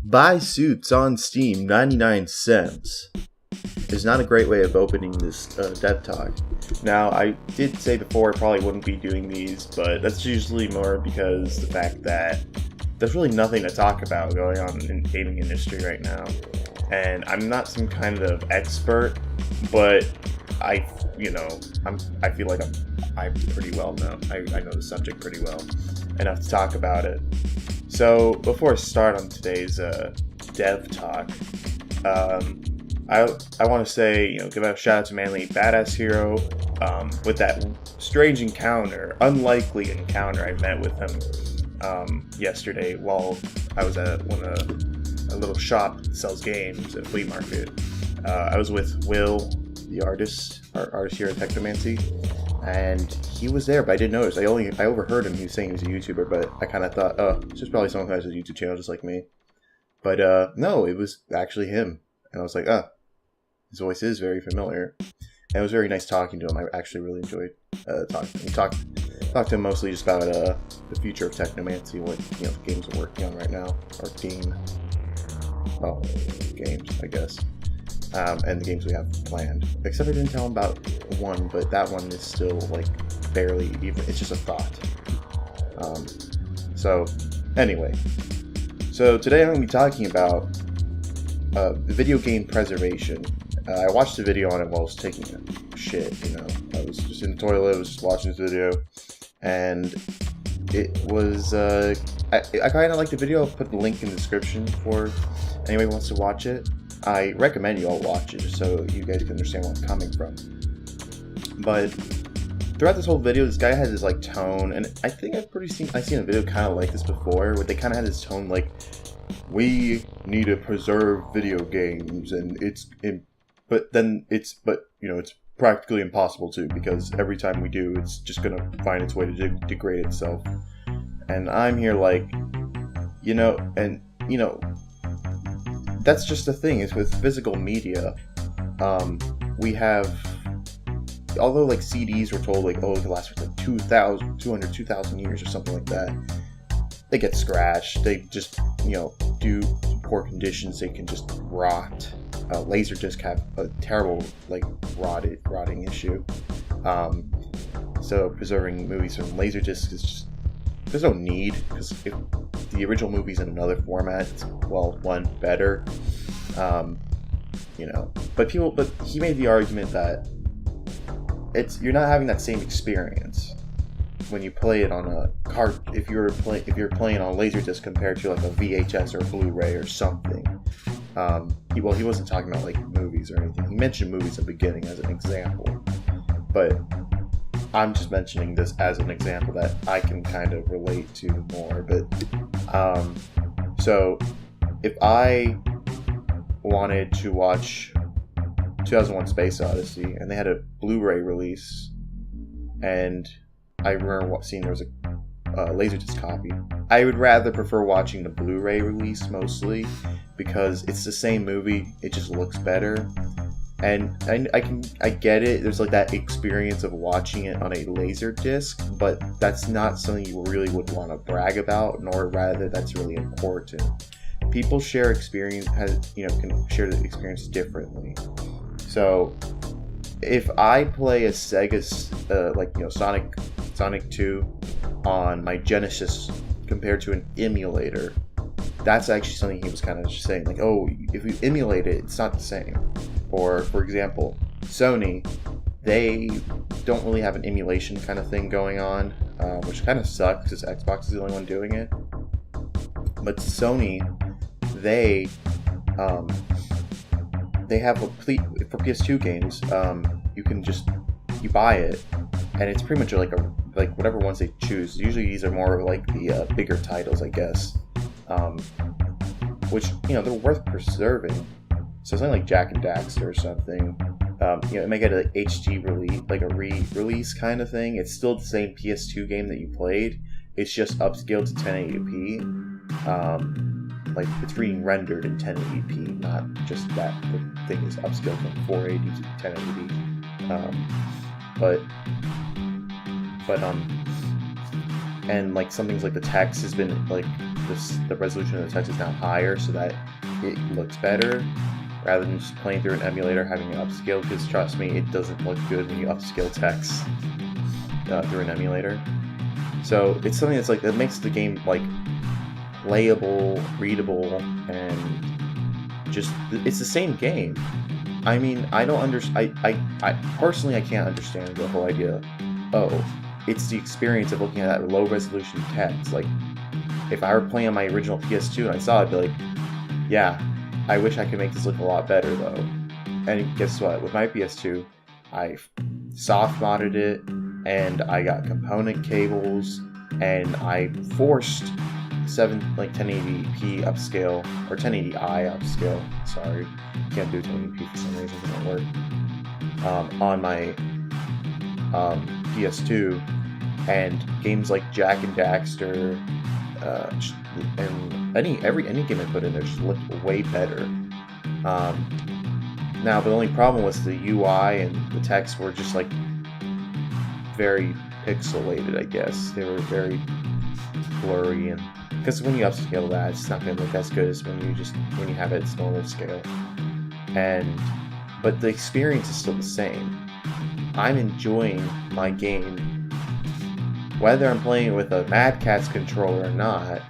Buy suits on Steam, 99 cents. Is not a great way of opening this dev talk. Now, I did say before I probably wouldn't be doing these, but that's usually more because the fact that there's really nothing to talk about going on in the gaming industry right now. And I'm not some kind of expert, but I feel like I'm pretty well known. I know the subject pretty well, enough to talk about it. So before I start on today's dev talk, I want to say, give a shout out to Manly Badass Hero with that strange encounter, unlikely encounter I met with him yesterday while I was at a little shop that sells games at a flea market. I was with Will, the artist here at Technomancy, and he was there, but I didn't notice. I overheard him. He was saying he was a YouTuber, but I kind of thought, it's just probably someone who has a YouTube channel just like me. But no, it was actually him, and I was like, his voice is very familiar, and it was very nice talking to him. I actually really enjoyed talking. We talked to him mostly just about the future of Technomancy, what games we're working on right now, our team. Well, games, I guess. And the games we have planned. Except I didn't tell him about one, but that one is still barely even. It's just a thought. So anyway, today I'm going to be talking about video game preservation. I watched a video on it while I was taking a shit. I was just in the toilet, I was just watching this video, and it was. I kind of liked the video. I'll put the link in the description for anyone who wants to watch it. I recommend you all watch it just so you guys can understand where I'm coming from. But throughout this whole video, this guy has this tone, and I think I've seen a video kind of like this before, where they kind of had this tone we need to preserve video games, and it's practically impossible to, because every time we do, it's just gonna find its way to degrade itself. And I'm here that's just the thing, is with physical media, we have, although CDs were told it could last for 2,000 years or something like that, they get scratched, they just, due to poor conditions, they can just rot. Laserdisc have a terrible, rotting issue. So preserving movies from Laserdisc is just, there's no need, because if the original movie's in another format, it's, better. But he made the argument that you're not having that same experience when you play it on a card, if you're playing on Laserdisc compared to a VHS or a Blu-ray or something. He wasn't talking about movies or anything. He mentioned movies in the beginning as an example, but I'm just mentioning this as an example that I can kind of relate to more. But so if I wanted to watch 2001: Space Odyssey and they had a Blu-ray release, and I remember seeing there was a Laserdisc copy, I would rather prefer watching the Blu-ray release mostly, because it's the same movie, it just looks better. And I get it, there's that experience of watching it on a Laserdisc, but that's not something you really would want to brag about, nor rather that's really important. People share experience, can share the experience differently. So if I play a Sega, Sonic 2 on my Genesis compared to an emulator, that's actually something he was kind of just saying, if you emulate it, it's not the same. Or, for example, Sony, they don't really have an emulation kind of thing going on, which kind of sucks because Xbox is the only one doing it. But Sony, they have for PS2 games, you buy it, and it's pretty much whatever ones they choose. Usually these are more the bigger titles, I guess, which they're worth preserving. So something like Jak and Daxter or something, it may get an HD release, a re-release kind of thing. It's still the same PS2 game that you played. It's just upscaled to 1080p. It's being rendered in 1080p, not just that the thing is upscaled from 480 to 1080. and like some things like the text has been like the resolution of the text is now higher so that it looks better rather than just playing through an emulator having it upscaled, because trust me, it doesn't look good when you upscale text through an emulator. So it's something that's like that makes the game like playable, readable, and just it's the same game. I mean, I don't understand. I personally I can't understand the whole idea. Oh, it's the experience of looking at that low resolution text. Like, if I were playing on my original PS2 and I saw it, I'd be like, yeah, I wish I could make this look a lot better though. And guess what? With my PS2, I soft modded it, and I got component cables, and I forced 1080p upscale, or 1080i upscale. Sorry, can't do 1080p for some reason. It doesn't work on my PS2, and games like Jak and Daxter, and any game I put in there just looked way better. Now the only problem was the UI and the text were just like very pixelated. I guess they were very blurry, and because when you upscale that, it's not going to look as good as when you have it at normal scale. But the experience is still the same. I'm enjoying my game, whether I'm playing it with a Mad Catz controller or not,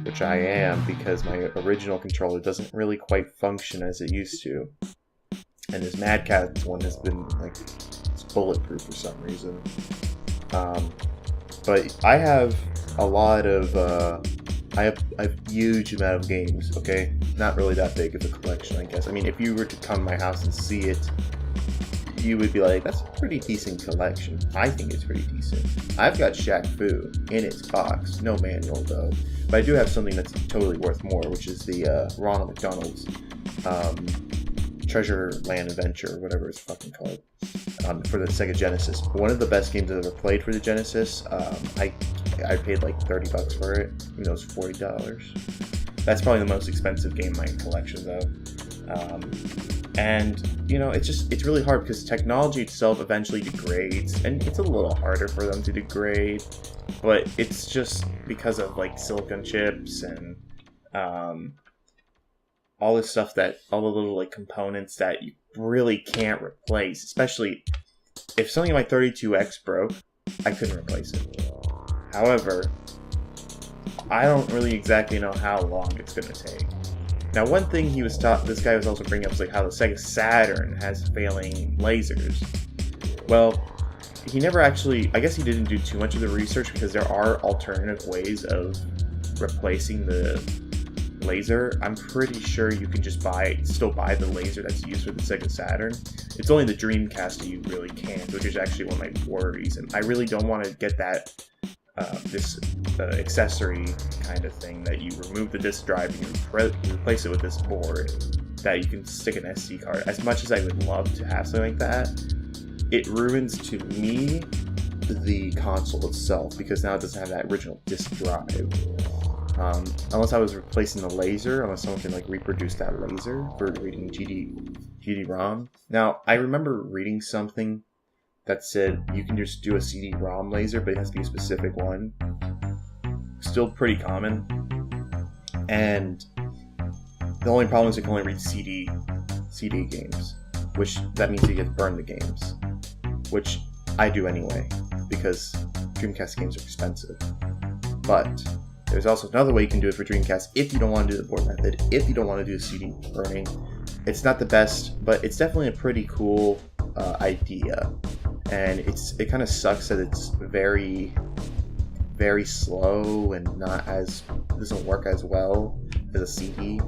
which I am because my original controller doesn't really quite function as it used to. And this Mad Catz one has been like, it's bulletproof for some reason. But I have a lot of I have a huge amount of games. Okay, not really that big of a collection, I guess. I mean, if you were to come to my house and see it, you would be like, that's a pretty decent collection. I think it's pretty decent. I've got Shaq Fu in its box, no manual though. But I do have something that's totally worth more, which is the Ronald McDonald's Treasure Land Adventure, whatever it's fucking called, for the Sega Genesis. One of the best games I've ever played for the Genesis. I paid like $30 for it. You know, it's $40. That's probably the most expensive game in my collection though. And you know, it's really hard because technology itself eventually degrades, and it's a little harder for them to degrade, but it's just because of like silicon chips and all this stuff, that all the little like components that you really can't replace. Especially if something like my 32X broke, I couldn't replace it. However, I don't really exactly know how long it's gonna take. Now, one thing this guy was also bringing up was like how the Sega Saturn has failing lasers. Well, he never actually, I guess he didn't do too much of the research, because there are alternative ways of replacing the laser. I'm pretty sure you can just still buy the laser that's used for the Sega Saturn. It's only the Dreamcast that you really can't, which is actually one of my worries, and I really don't want to get that this accessory kind of thing that you remove the disk drive and you replace it with this board that you can stick an SD card. As much as I would love to have something like that, it ruins to me the console itself, because now it doesn't have that original disk drive. Unless I was replacing the laser, unless someone can like reproduce that laser for reading GD-ROM. Now, I remember reading something that said you can just do a CD-ROM laser, but it has to be a specific one. Still pretty common. And the only problem is you can only read CD games, which that means you get to burn the games, which I do anyway, because Dreamcast games are expensive. But there's also another way you can do it for Dreamcast if you don't want to do the board method, if you don't want to do the CD burning. It's not the best, but it's definitely a pretty cool idea. And it kind of sucks that it's very, very slow and doesn't work as well as a CD,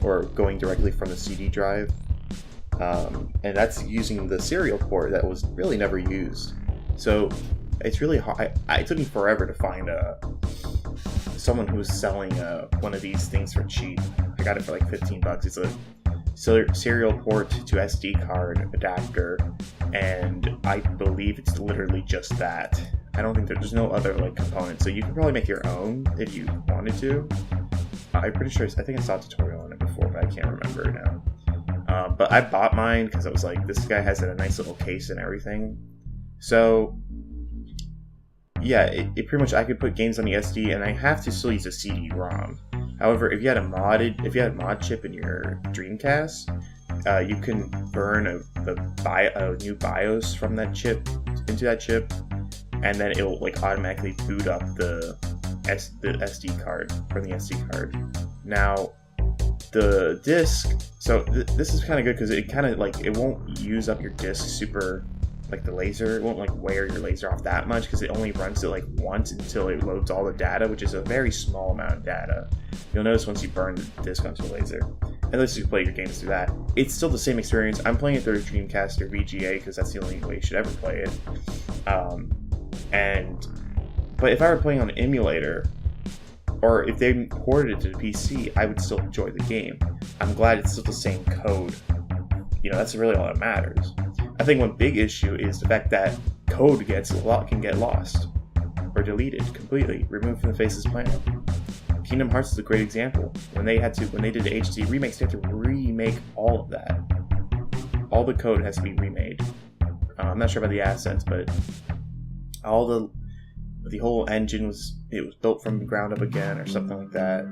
or going directly from the CD drive. And that's using the serial port that was really never used. So it's really hard. It took me forever to find someone who was selling one of these things for cheap. I got it for like $15. It's a serial port to SD card adapter, and I believe it's literally just that. I don't think there's no other like components, so you can probably make your own if you wanted to. I'm pretty sure, I think I saw a tutorial on it before, but I can't remember now. But I bought mine because I was like, this guy has a nice little case and everything. So yeah, it pretty much, I could put games on the SD, and I have to still use a CD-ROM. However, if you had a mod chip in your Dreamcast, you can burn a new BIOS from that chip into that chip, and then it'll like automatically boot up the SD card from the SD card. Now, the disc. So this is kind of good because it kind of like it won't use up your disc super. Like the laser, it won't like wear your laser off that much because it only runs it like once until it loads all the data, which is a very small amount of data. You'll notice once you burn the disc onto the laser, unless you play your games through that, it's still the same experience. I'm playing it through Dreamcast or VGA because that's the only way you should ever play it. But if I were playing on an emulator, or if they ported it to the PC, I would still enjoy the game. I'm glad it's still the same code. That's really all that matters. I think one big issue is the fact that code can get lost or deleted completely, removed from the face of this planet. Kingdom Hearts is a great example. When they did the HD remakes, they had to remake all of that. All the code has to be remade. I'm not sure about the assets, but all the whole engine was built from the ground up again or something like that.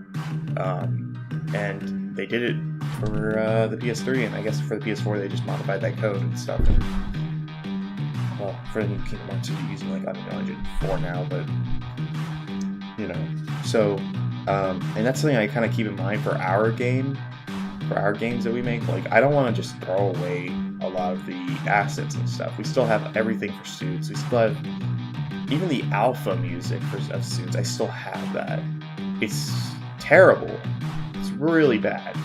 And they did it for the PS3, and I guess for the PS4 they just modified that code and stuff. Well, for the new Kingdom Hearts, they're using like Unreal Engine 4 now, but so and that's something I kind of keep in mind for our games that we make. Like, I don't want to just throw away a lot of the assets and stuff. We still have everything for Suits. We still have even the alpha music of Suits. I still have that. It's terrible. It's really bad.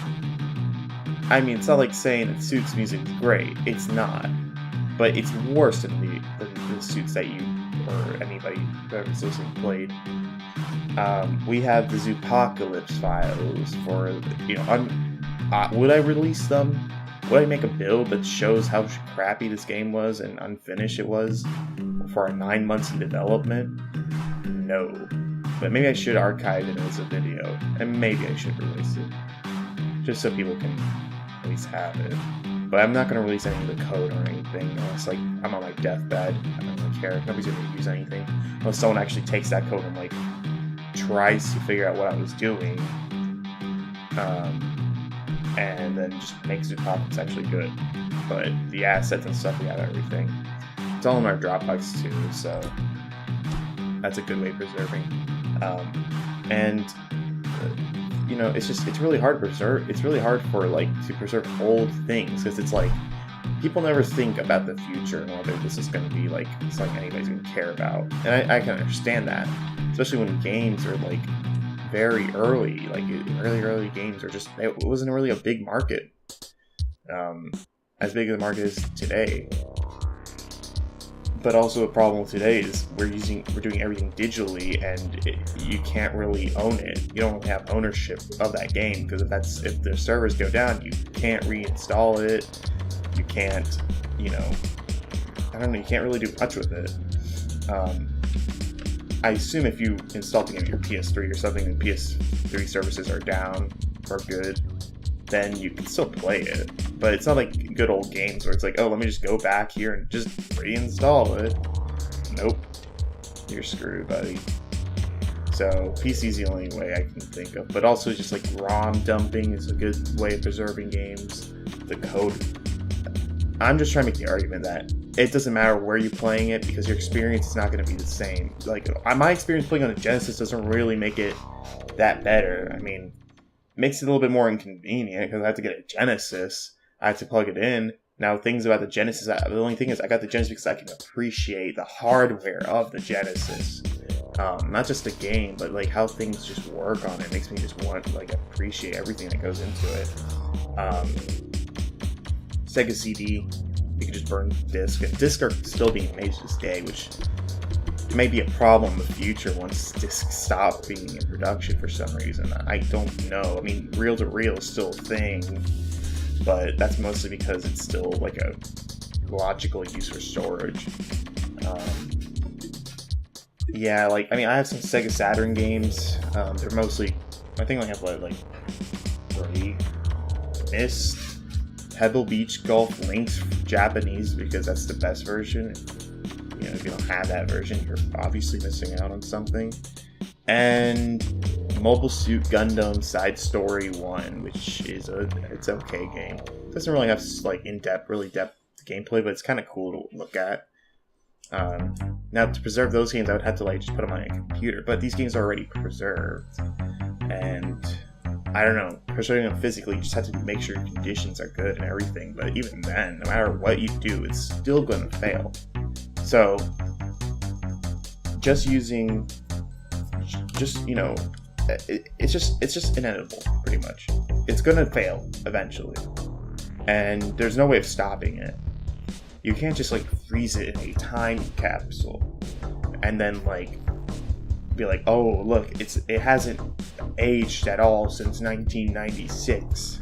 I mean, it's not like saying that Suits music is great. It's not. But it's worse than the Suits that you or anybody whoever's listening played. We have the Zoopocalypse files for, would I release them? Would I make a build that shows how crappy this game was and unfinished it was for our 9 months in development? No. But maybe I should archive it as a video, and maybe I should release it, just so people can at least have it. But I'm not going to release any of the code or anything unless like I'm on my deathbed. I don't really care. Nobody's going to use anything unless someone actually takes that code and like tries to figure out what I was doing, and then just makes the topics actually good. But the assets and stuff, we have everything. It's all in our Dropbox too, so that's a good way of preserving. It's really hard to preserve. It's really hard to preserve old things because it's like people never think about the future and whether this is going to be like something anybody's going to care about. And I can understand that, especially when games are like very early, like early games are just, it wasn't really a big market, as big as the market is today. But also a problem today is we're doing everything digitally, and you can't really own it. You don't have ownership of that game because if the servers go down, you can't reinstall it. You can't, you can't really do much with it. I assume if you install things on your PS3 or something and PS3 services are down for good, then you can still play it. But it's not like good old games where it's like, oh, let me just go back here and just reinstall it. Nope. You're screwed, buddy. So PC's the only way I can think of. But also just like ROM dumping is a good way of preserving games. The code. I'm just trying to make the argument that it doesn't matter where you're playing it because your experience is not going to be the same. Like, my experience playing on a Genesis doesn't really make it that better. I mean, it makes it a little bit more inconvenient because I have to get a Genesis. I have to plug it in. Now, things about the Genesis, the only thing is I got the Genesis because I can appreciate the hardware of the Genesis. Not just the game, but like how things just work on it. Makes me just want to like appreciate everything that goes into it. Sega CD, you can just burn disc, and discs are still being made to this day, which may be a problem in the future once discs stop being in production for some reason. I don't know. I mean, reel-to-reel is still a thing, but that's mostly because it's still like a logical use for storage. I have some Sega Saturn games. They're mostly, I think I have like 3. Myst, Pebble Beach Golf Links Japanese because that's the best version. if you don't have that version, you're obviously missing out on something. And Mobile Suit Gundam Side Story 1, which is it's okay game. It doesn't really have like really depth gameplay, but it's kind of cool to look at. Now to preserve those games, I would have to like just put them on a computer, but these games are already preserved, and I don't know, preserving them physically, you just have to make sure your conditions are good and everything. But even then, no matter what you do, it's still going to fail. So just using, it's just inevitable, pretty much. It's going to fail eventually, and there's no way of stopping it. You can't just like freeze it in a time capsule and then like be like, oh look, it hasn't aged at all since 1996.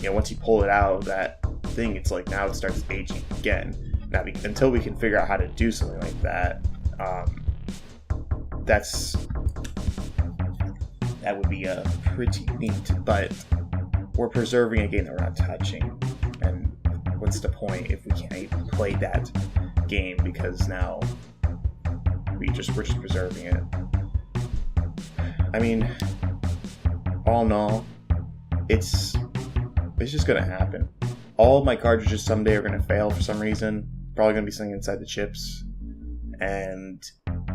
Once you pull it out of that thing, it's like now it starts aging again. Now until we can figure out how to do something like that, that would be pretty neat. But we're preserving a game that we're not touching, and what's the point if we can't even play that game because now we're just preserving it? I mean, all in all, it's just gonna happen. All of my cartridges someday are gonna fail for some reason. Probably gonna be something inside the chips, and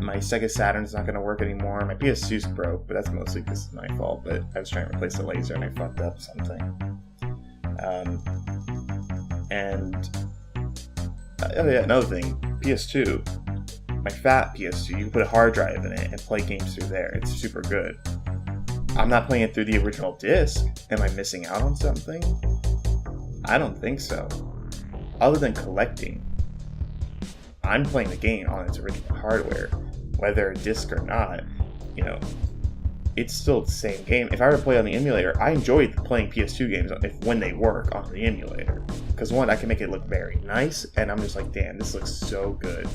my Sega Saturn's not gonna work anymore. My PS2's broke, but that's mostly because it's my fault. But I was trying to replace the laser and I fucked up something. Another thing, PS2, my fat PS2, you can put a hard drive in it and play games through there. It's super good. I'm not playing it through the original disc. Am I missing out on something? I don't think so. Other than collecting, I'm playing the game on its original hardware, whether a disc or not. It's still the same game. If I were to play on the emulator, I enjoy playing PS2 games when they work on the emulator. Because one, I can make it look very nice, and I'm just like, damn, this looks so good.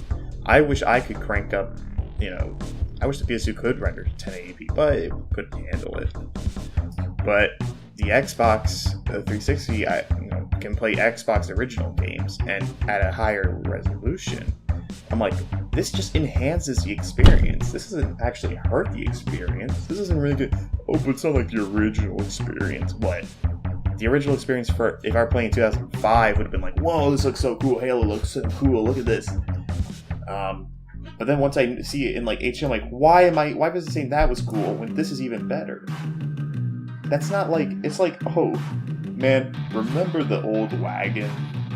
I wish I could crank up, I wish the PS2 could render to 1080p, but it couldn't handle it. But the Xbox 360, can play Xbox original games and at a higher resolution. I'm like, this just enhances the experience. This doesn't actually hurt the experience. This isn't really good. Oh, but it's not like the original experience. What? The original experience for if I were playing in 2005 would have been like, whoa, this looks so cool. Halo looks so cool. Look at this. But then once I see it in like HD, I'm like, why was it saying that was cool when this is even better? That's not like, it's like, oh, man, remember the old wagon?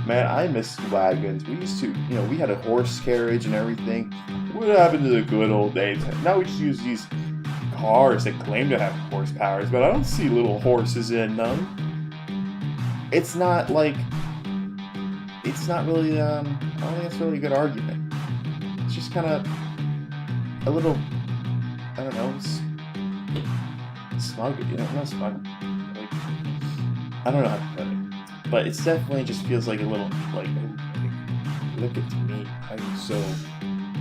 Man, I miss wagons. We used to, we had a horse carriage and everything. What happened to the good old days? Now we just use these cars that claim to have horsepowers, but I don't see little horses in them. It's not really, I don't think it's really a good argument. It's just kind of a little, I don't know, smug, not smug. Like, I don't know how to put it. But it definitely just feels like a little, like, look at me.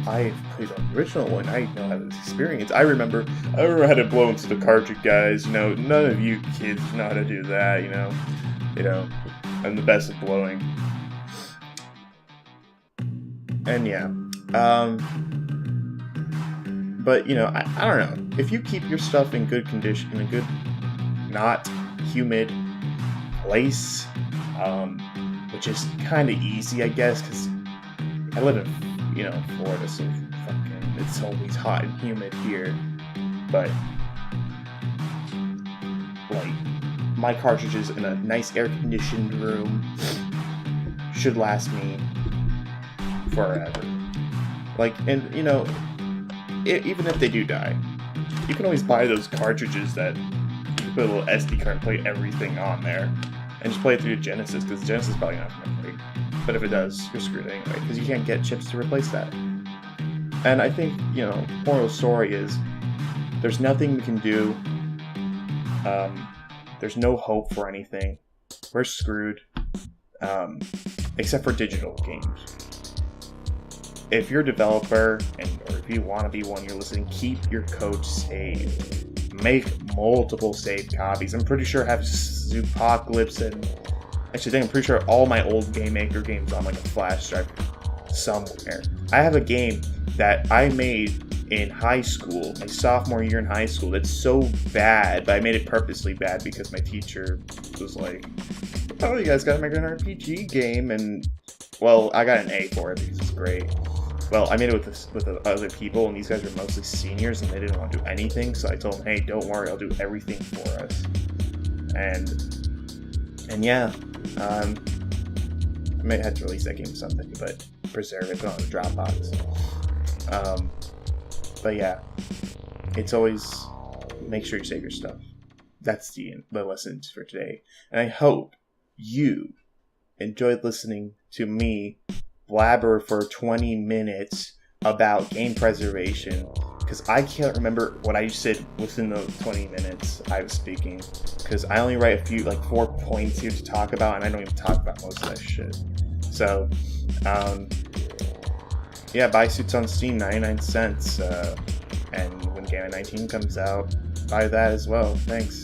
I played on the original one. I know how this experience. I remember how to blow into the cartridge, guys. None of you kids know how to do that, I'm the best at blowing. And yeah. But, I don't know. If you keep your stuff in good condition, in a good, not humid place, which is kind of easy, I guess, because I live in, Florida, so it's always hot and humid here. But, like, my cartridges in a nice air-conditioned room should last me forever. Like, and, even if they do die, you can always buy those cartridges that you put a little SD card and play everything on there. And just play it through your Genesis, because Genesis is probably not going to break. But if it does, you're screwed anyway, because you can't get chips to replace that. And I think, moral of the story is, there's nothing we can do. There's no hope for anything. We're screwed. Except for digital games. If you're a developer, or if you want to be one, you're listening, keep your code saved. Make multiple saved copies. I'm pretty sure I have Zoopocalypse and... Actually, I'm pretty sure all my old Game Maker games on like a flash drive. somewhere. I have a game that I made in high school, my sophomore year in high school, that's so bad, but I made it purposely bad because my teacher was like, oh, you guys gotta make an RPG game, and, well, I got an A for it because it's great. Well, I made it with other people, and these guys were mostly seniors, and they didn't want to do anything, so I told them, hey, don't worry, I'll do everything for us. And yeah, I might have to release that game something, but preserve it, put it on the Dropbox. But yeah, it's always make sure you save your stuff. That's the lesson for today. And I hope you enjoyed listening to me blabber for 20 minutes about game preservation, because I can't remember what I said within the 20 minutes I was speaking, because I only write a few, like 4 points here to talk about, and I don't even talk about most of that shit. So, yeah, buy Suits on Steam, 99 cents, and when Gamma 19 comes out, buy that as well. Thanks.